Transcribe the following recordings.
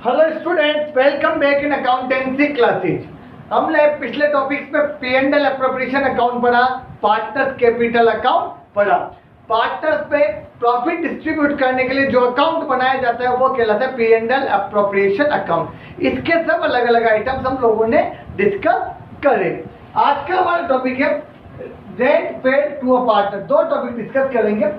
Hello students, welcome back in accountancy classes. हमने पिछले topics में P&L एप्रोप्रिएशन अकाउंट पढ़ा, पार्टनर्स कैपिटल अकाउंट पढ़ा। पार्टनर्स पे प्रॉफिट डिस्ट्रीब्यूट करने के लिए जो अकाउंट बनाया जाता है वो कहलाता है P&L एप्रोप्रिएशन अकाउंट। इसके सब अलग अलग आइटम्स हम लोगों ने डिस्कस करे। आज का हमारा टॉपिक है rent paid to a partner. दो टॉपिक डिस्कस करेंगे।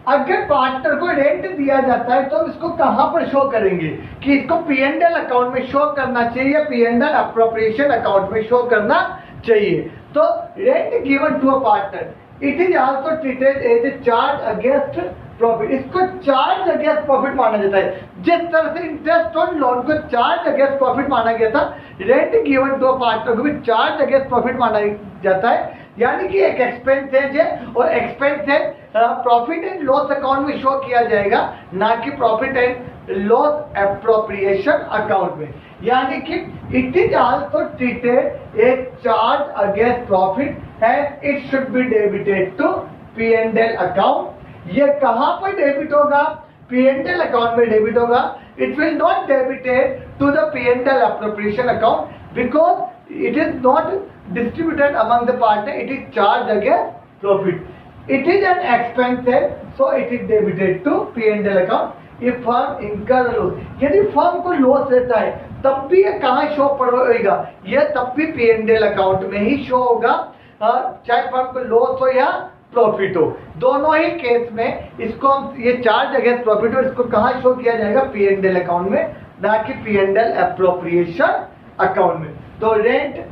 अगर पार्टनर को रेंट दिया जाता है तो इसको कहां पर शो करेंगे कि इसको P&L अकाउंट में शो करना चाहिए या P&L एप्रोप्रिएशन अकाउंट में शो करना चाहिए। तो rent given to a partner it is also treated as a charge against profit. इसको चार्ज अगेंस्ट प्रॉफिट माना जाता है। जिस तरह से इंटरेस्ट ऑन लोन को चार्ज अगेंस्ट प्रॉफिट माना गया था, rent given to a partner को भी चार्ज अगेंस्ट प्रॉफिट माना जाता है। यानी कि एक एक्सपेंसेज है और expenses profit and loss account में शो किया जाएगा, ना कि profit and loss appropriation account में। यानी कि it is also treated a charge against profit and it should be debited to P&L account. ये कहां पर डेबिट होगा? P&L अकाउंट में डेबिट होगा। It will not debited to the P&L appropriation account because it is not distributed among the partner. It is charged against profit. It is an expense, so it is debited to P&L account. If firm incur loss, यदि firm को loss रहता है तब भी ये कहाँ show होगा? ये तब भी P&L अकाउंट में ही शो होगा, चाहे फर्म को लॉस हो या प्रॉफिट हो। दोनों ही केस में इसको हम ये चार्ज अगेंस्ट प्रॉफिट हो, इसको कहाँ शो किया जाएगा? P&L अकाउंट में, ना कि P&L एप्रोप्रिएशन अकाउंट में। तो rent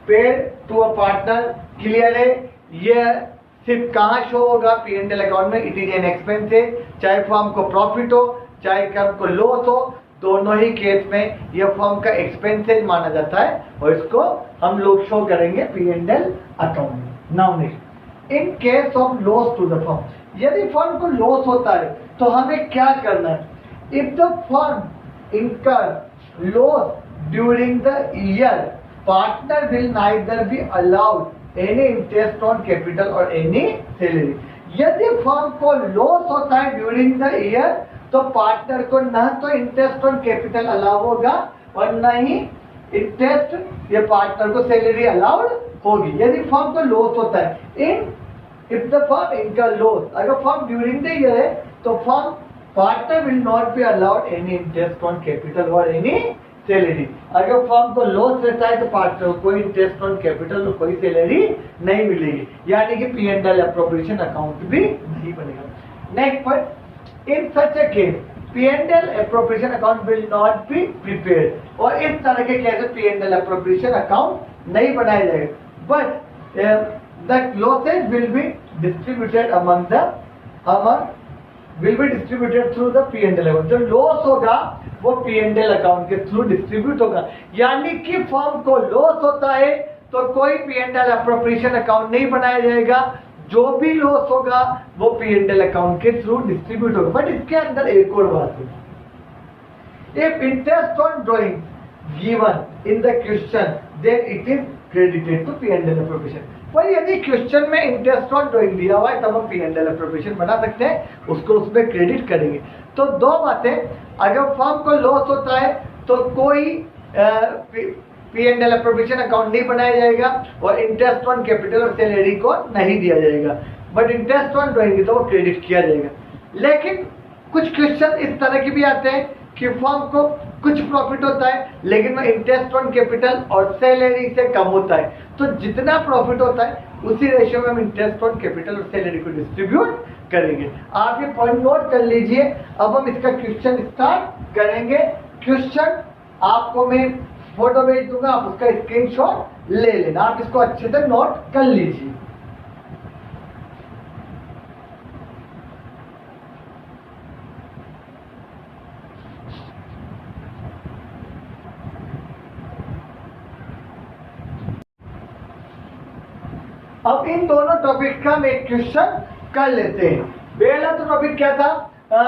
paid to a partner clear है। ये सिर्फ कहाँ शो होगा? P&L अकाउंट में। इट इज एन एक्सपेंस है, चाहे फर्म को प्रॉफिट हो चाहे फर्म को लॉस हो, दोनों ही केस में यह फर्म का एक्सपेंसेज माना जाता है और इसको हम लोग शो करेंगे P&L अकाउंट में। Now next, in case of loss to the firm, यदि फर्म को लॉस होता है तो हमें क्या करना है? If the firm incur loss during the year, partner will neither be allowed any interest on capital or any salary. यदि फर्म को लॉस होता है ड्यूरिंग द ईयर तो पार्टनर को न तो इंटरेस्ट ऑन कैपिटल अलाउ होगा और न ही इंटरेस्ट या पार्टनर को सैलरी अलाउड होगी। यदि फर्म को लॉस होता है if the firm incur loss, अगर फर्म ड्यूरिंग द ईयर है तो firm partner will not be allowed any interest on capital और एनी सैलरी। अगर फर्म को लॉस रहता है तो पार्टनर को कोई इंटरेस्ट ऑन कैपिटल और कोई सैलरी नहीं मिलेगी, यानी कि P&L एप्रोप्रिएशन अकाउंट भी नहीं बनेगा। Next point, in such A case P&L appropriation account will not be prepared. और इस तरह के केस P&L एप्रोप्रिएशन अकाउंट नहीं बनाया जाएगा, but the losses will be distributed will be distributed through the P&L account. जो लॉस होगा वो P&L अकाउंट के थ्रू डिस्ट्रीब्यूट होगा। यानी कि फर्म को लॉस होता है तो कोई P&L एप्रोप्रिएशन अकाउंट नहीं बनाया जाएगा, जो भी लॉस होगा वो P&L अकाउंट के थ्रू डिस्ट्रीब्यूट होगा। बट इसके अंदर एक और बात है, if interest on drawing given in the question then it is credited to P&L appropriation. पर यदि क्वेश्चन में इंटरेस्ट ऑन ड्रॉइंग दिया हुआ है तब हम P&L एप्रोप्रिएशन बना सकते हैं, उसको उसमें क्रेडिट करेंगे। तो दो बातें, अगर फर्म को लॉस होता है तो कोई P&L एप्रोप्रिएशन अकाउंट नहीं बनाया जाएगा और इंटरेस्ट ऑन कैपिटल और सैलरी को नहीं दिया जाएगा, बट इंटरेस्ट ऑन ड्रॉइंग तो वो क्रेडिट किया जाएगा। लेकिन कुछ क्वेश्चन इस तरह के भी आते हैं कि फर्म को कुछ प्रॉफिट होता है लेकिन वो इंटरेस्ट ऑन कैपिटल और सैलरी से कम होता है, तो जितना प्रॉफिट होता है उसी रेशियो में हम इंटरेस्ट ऑन कैपिटल और सैलरी को डिस्ट्रीब्यूट करेंगे। आप ये पॉइंट नोट कर लीजिए। अब हम इसका क्वेश्चन स्टार्ट करेंगे। क्वेश्चन आपको मैं फोटो भेज दूंगा, आप उसका स्क्रीनशॉट ले लेना, आप इसको अच्छे से नोट कर लीजिए। अब इन दोनों टॉपिक का हम एक क्वेश्चन कर लेते हैं। पहला तो टॉपिक क्या था?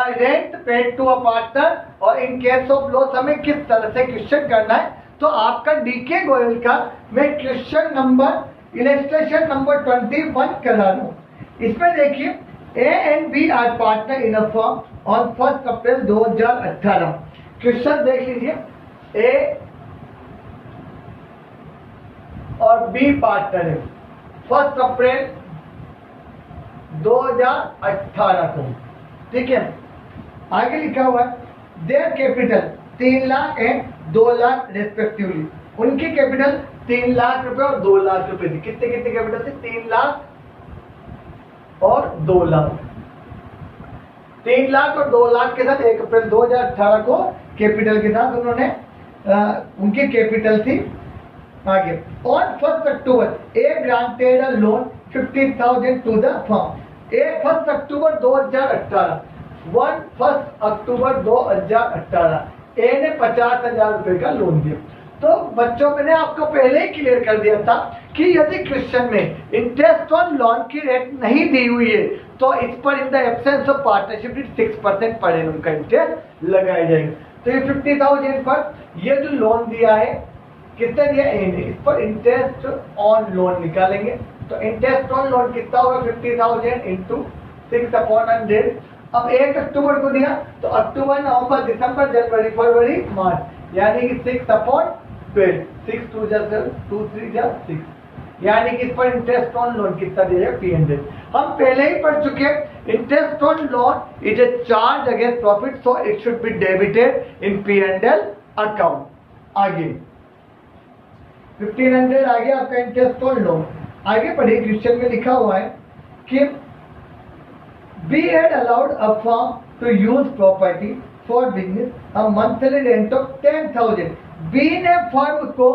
Rent paid to a partner, और इन केस ऑफ लॉस हमें किस तरह से क्वेश्चन करना है। तो आपका डीके गोयल का मैं क्वेश्चन नंबर इलस्ट्रेशन नंबर 21 करा रहा हूँ। इसमें देखिए A and B are partner in a firm on 1 April 2018. Question देख लीजिए, ए और बी पार्टनर है 1 अप्रैल 2018 को, ठीक है। आगे लिखा हुआ है their capital 3 lakh and 2 lakh respectively, उनकी कैपिटल 3 लाख रुपए और 2 लाख रुपए थी। कितने कितने कैपिटल थे? 3 लाख और 2 लाख। 3 लाख और 2 लाख के साथ 1 अप्रैल 2018 को कैपिटल के साथ उन्होंने उनकी कैपिटल थी। आगे on 1 October A granted a loan 50,000 to the firm. 1 अक्टूबर 2018, 1 अक्टूबर 2018 ए ने 50,000 रुपए का लोन दिया। तो बच्चों मैंने आपको पहले ही क्लियर कर दिया था कि यदि क्वेश्चन में इंटरेस्ट ऑन लोन की रेट नहीं दी हुई है तो इस पर in the absence of partnership 6% per annum का इंटरेस्ट लगाया जाएगा। तो ये 50,000 पर ये जो लोन दिया है, कितना दिया ए ने, इस पर इंटरेस्ट ऑन लोन निकालेंगे। तो इंटरेस्ट ऑन लोन कितना होगा? 50,000 इंटू 6/100। अब 1 अक्टूबर को दिया तो अक्टूबर, नवंबर, दिसंबर, जनवरी, फरवरी, मार्च, यानी कि 6/12, 6 2 2 3 6, यानी कि इस पर इंटरेस्ट ऑन लोन कितना दिया? 300। हम पहले ही पढ़ चुके हैं interest on loan is a charge against profit, so it should be debited in P&L account. आगे 1500 आ गया आपका इंटरेस्ट ऑन लोन। आगे पढ़िए, क्वेश्चन में लिखा हुआ है कि we had allowed a firm to use property for business a monthly rent of 10,000। B ने फर्म को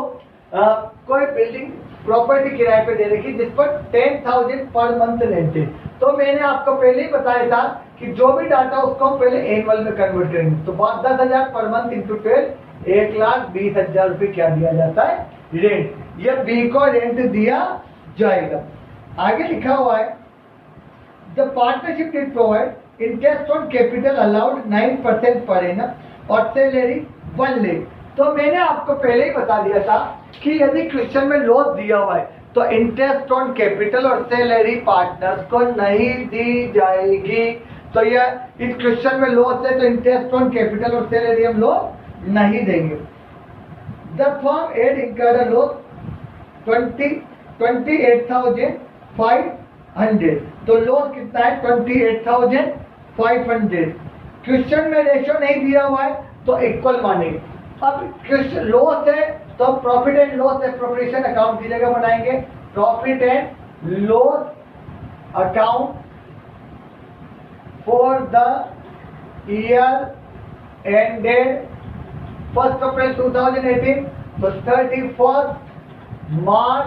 कोई बिल्डिंग प्रॉपर्टी किराए पे दे रखी जिस पर 10,000 पर मंथ रेंट है। तो मैंने आपको पहले ही बताया था कि जो भी डाटा उसको हम पहले एनुअल में कन्वर्ट करेंगे। तो 10,000 पर मंथ इंटू 12, 1,20,000 रुपये क्या दिया जाता है? रेंट। यह बी को रेंट दिया जाएगा। आगे लिखा हुआ है the partnership did provide interest on capital allowed 9% per annum और सैलरी 1 लाख। तो मैंने आपको पहले ही बता दिया था कि यदि क्वेश्चन में लॉस दिया हुआ है तो इंटरेस्ट ऑन कैपिटल और सैलरी पार्टनर्स को नहीं दी जाएगी। तो यह इस क्वेश्चन में लॉस है तो इंटरेस्ट ऑन कैपिटल और सैलरी हम लोग नहीं देंगे। The firm had incurred a loss 28,500। तो लॉस कितना है? 28,500। क्वेश्चन में रेशियो नहीं दिया हुआ है तो इक्वल मानेंगे। अब क्वेश्चन लॉस है तो profit and loss appropriation account की जगह बनाएंगे profit and loss account for the year ended 1 अप्रैल 2018 तो 31 मार्च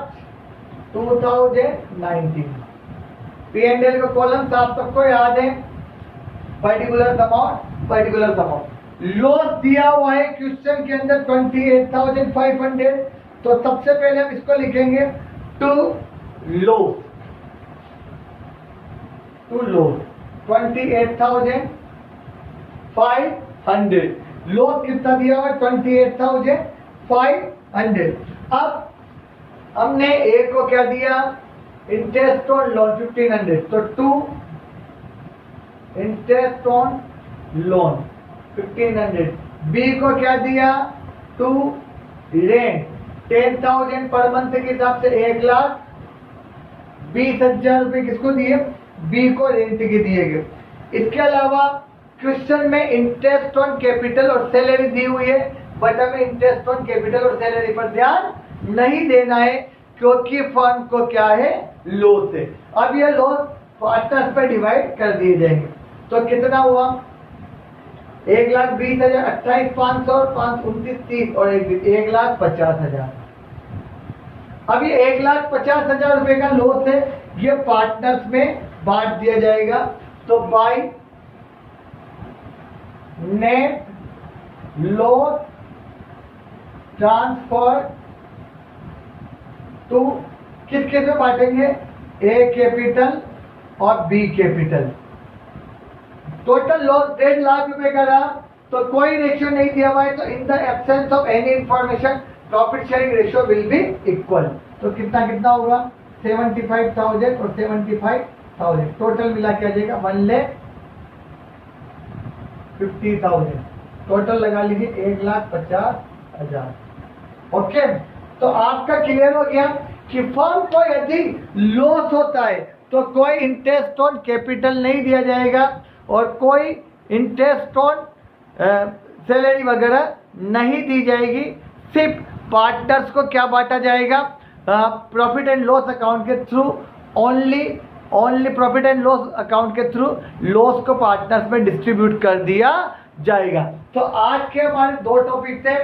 2019। P&L का कॉलम आप सबको याद है, पर्टिकुलर अमाउंट। लॉस दिया हुआ है क्वेश्चन के अंदर 28,500। तो सबसे पहले हम इसको लिखेंगे टू लॉस 28,500। लॉस कितना दिया हुआ है? 28,500। अब हमने ए को क्या दिया? Interest on loan 1,500। तो 2 इंटरेस्ट ऑन लोन 1,500। बी को क्या दिया? 2 रेंट 10,000 पर मंथ के हिसाब से 1,20,000 रुपए किसको दिए? बी को रेंट के दिए गए। इसके अलावा क्वेश्चन में इंटरेस्ट ऑन कैपिटल और सैलरी दी हुई है, बट हमें इंटरेस्ट ऑन कैपिटल और सैलरी पर ध्यान नहीं देना है क्योंकि फर्म को क्या है? लॉस है। अब ये लॉस पार्टनर्स पर डिवाइड कर दिए जाएंगे। तो कितना हुआ? 1,20,000, 28,500, 529, 30 और 1,50,000। अब ये 1,50,000 रुपए का लॉस है, ये पार्टनर्स में बांट दिया जाएगा। तो by net loss transfer to किस केस में बांटेंगे? ए कैपिटल और B capital. Total loss 1.5 lakh रुपए का रहा तो कोई रेशियो नहीं दिया हुआ है, तो in the absence of any information profit sharing ratio will be equal. तो कितना कितना होगा? 75,000 और 75,000 टोटल मिला के आ जाएगा 1,50,000। टोटल लगा लीजिए 1,50,000। ओके, तो आपका क्लियर हो गया कि फर्म को यदि लॉस होता है तो कोई इंटरेस्ट ऑन कैपिटल नहीं दिया जाएगा और कोई इंटरेस्ट ऑन सैलरी वगैरह नहीं दी जाएगी। सिर्फ पार्टनर्स को क्या बांटा जाएगा, प्रॉफिट एंड लॉस अकाउंट के through, only profit and loss account के थ्रू लॉस को पार्टनर्स में डिस्ट्रीब्यूट कर दिया जाएगा। तो आज के हमारे 2 टॉपिक थे,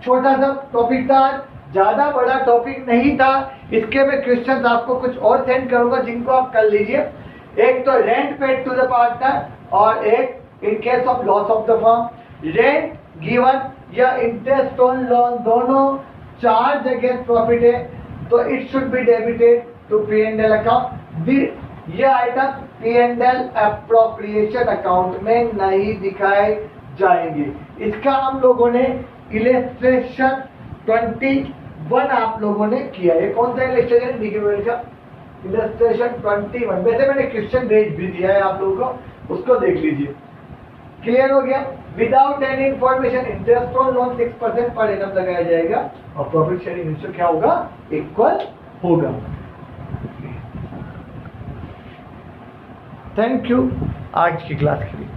छोटा सा टॉपिक था, ज़्यादा बड़ा टॉपिक नहीं था। इसके में क्वेश्चन आपको कुछ और सेंड करूंगा जिनको आप कर लीजिए। एक तो rent paid to the partner और एक in case of loss of the firm, rent given या इंटरेस्ट ऑन लोन दोनों चार्ज अगेंस्ट प्रॉफिट है तो it should be debited to P&L account. ये आइटम P&L एप्रोप्रिएशन अकाउंट में नहीं दिखाए जाएंगे। इसका हम लोगों ने इलस्ट्रेशन 21 आप लोगों ने किया है। कौन सा इलस्ट्रेशन का? इलस्ट्रेशन 21। वैसे मैंने क्वेश्चन भेज भी दिया है आप लोगों को, उसको देख लीजिए। क्लियर हो गया? Without any information interest on loan 6% per annum लगाया जाएगा और प्रॉफिट शेयरिंग रेशियो क्या होगा? इक्वल होगा। थैंक यू आज की क्लास के लिए।